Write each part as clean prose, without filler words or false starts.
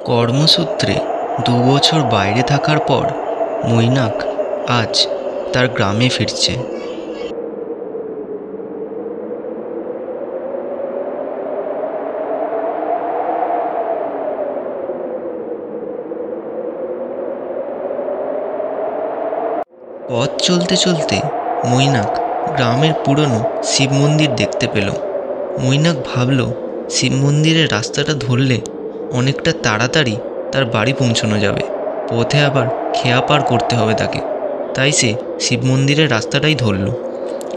কর্মসূত্রে ২ বছর বাইরে থাকার পর মৈনাক আজ তার গ্রামে ফিরছে। পথ চলতে চলতে মৈনাক গ্রামের পুরনো শিব মন্দির দেখতে পেল। মৈনাক ভাবল শিব মন্দিরের রাস্তাটা ধরলে অনেকটা তাড়াতাড়ি তার বাড়ি পৌঁছানো যাবে। পথে আবার খেয়া পার করতে হবে তাকে, তাই সে শিব মন্দিরের রাস্তাটাই ধরল।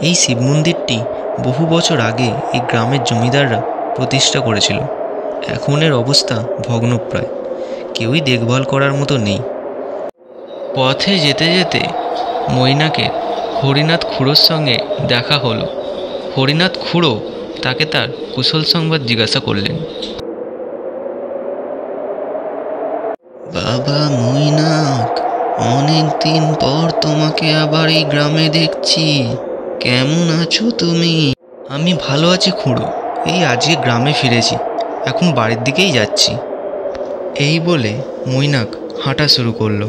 এই শিব মন্দিরটি বহু বছর আগে এই গ্রামের জমিদাররা প্রতিষ্ঠা করেছিল। এখন এর অবস্থা ভগ্নপ্রায়, কেউই দেখভাল করার মতো নেই। পথে যেতে যেতে মৈনাকের হরিনাথ খুড়োর সঙ্গে দেখা হলো। হরিনাথ খুড়ো তাকে তার কুশল সংবাদ জিজ্ঞাসা করলেন। বাবা মৈনাক, অনেক দিন পর তোমাকে আবার এই গ্রামে দেখছি, কেমন আছো তুমি? আমি ভালো আছি খুড়ো, এই আজকে গ্রামে ফিরেছি, এখন বাড়ির দিকেই যাচ্ছি। এই বলে মৈনাক হাঁটা শুরু করলো।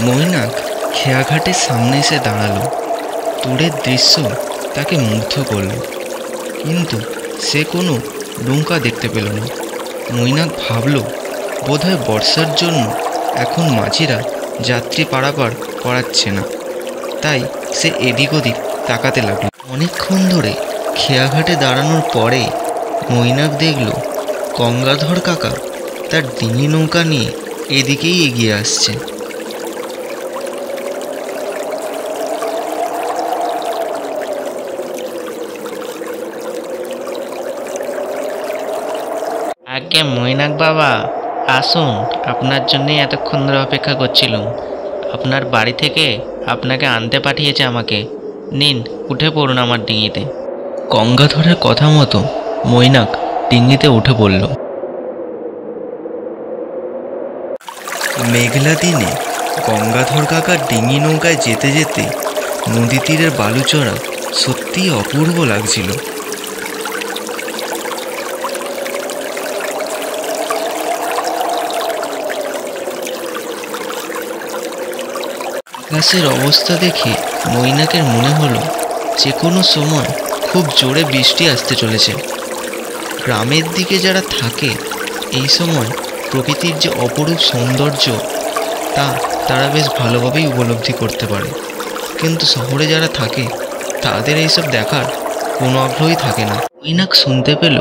মৈনাক খেয়াঘাটের সামনে এসে দাঁড়ালো। দূরের দৃশ্য তাকে মুগ্ধ করল, কিন্তু সে কোনো নৌকা দেখতে পেল না। মৈনাক ভাবল বোধহয় বর্ষার জন্য এখন মাঝিরা যাত্রী পারাপার করাচ্ছে না, তাই সে এদিক ওদিক তাকাতে লাগলো। অনেকক্ষণ ধরে খেয়াঘাটে দাঁড়ানোর পরে মৈনাক দেখল গঙ্গাধর কাকা তার ডিঙি নৌকা নিয়ে এদিকেই এগিয়ে আসছে। আগে মৈনাক বাবা আসুন, আপনার জন্যই এতক্ষণ ধরে অপেক্ষা করছিলাম। আপনার বাড়ি থেকে আপনাকে আনতে পাঠিয়েছে আমাকে। নিন, উঠে পড়ুন আমার ডিঙিতে। গঙ্গাধরের কথা মতো মৈনাক ডিঙিতে উঠে পড়ল। মেঘলা দিনে গঙ্গাধর কাকার ডিঙি নৌকায় যেতে যেতে নদী তীরের বালুচড়া সত্যিই অপূর্ব লাগছিল। আকাশের অবস্থা দেখে মৈনাকের মনে হলো যে কোনো সময় খুব জোরে বৃষ্টি আসতে চলেছে। গ্রামের দিকে যারা থাকে এই সময় প্রকৃতির যে অপরূপ সৌন্দর্য তা তারা বেশ ভালোভাবেই উপলব্ধি করতে পারে, কিন্তু শহরে যারা থাকে তাদের এইসব দেখার কোনো আগ্রহই থাকে না। মৈনাক শুনতে পেল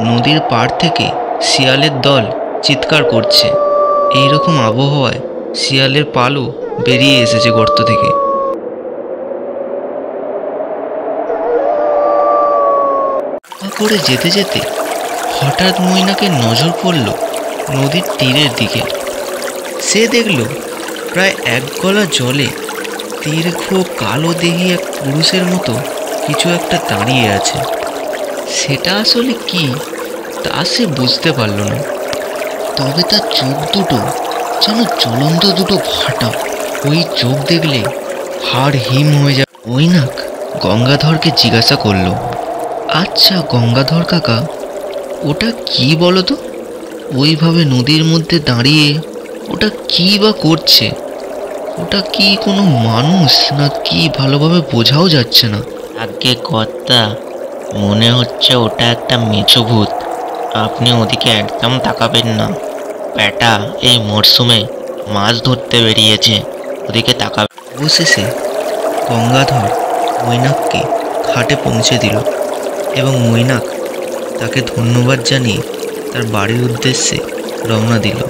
নদীর পাড় থেকে শিয়ালের দল চিৎকার করছে। এইরকম আবহাওয়ায় শিয়ালের পালও বেরিয়ে এসেছে গর্ত থেকে। করে যেতে যেতে হঠাৎ মৈনাকের নজর পড়ল নদীর তীরের দিকে। সে দেখল প্রায় এক গলা জলে দীর্ঘ কালো দেহি এক পুরুষের মতো কিছু একটা দাঁড়িয়ে আছে। সেটা আসলে কি তা সে বুঝতে পারল না, তবে তার চোখ দুটো যেন জ্বলন্ত দুটো ভাটা। ওই চোখ দেখলে হাড় হিম হয়ে যায়। মৈনাক গঙ্গাধরকে জিজ্ঞাসা করল, আচ্ছা গঙ্গাধর কাকা, ওটা কি বলো তো? ওইভাবে নদীর মধ্যে দাঁড়িয়ে ওটা কি বা করছে? ওটা কি কোনো মানুষ না কি ভালোভাবে বোঝাও যাচ্ছে না। আগে কর্তা, মনে হচ্ছে ওটা একটা মেছো ভূত। আপনি ওদিকে একদম তাকাবেন না। ব্যাটা এই মরশুমে মাছ ধরতে বেরিয়েছে, ওদিকে তাকাবে। অবশেষে গঙ্গাধর মৈনাককে ঘাটে পৌঁছে দিল এবং মৈনাক তাকে ধন্যবাদ জানিয়ে তার বাড়ির উদ্দেশ্যে রওনা দিল।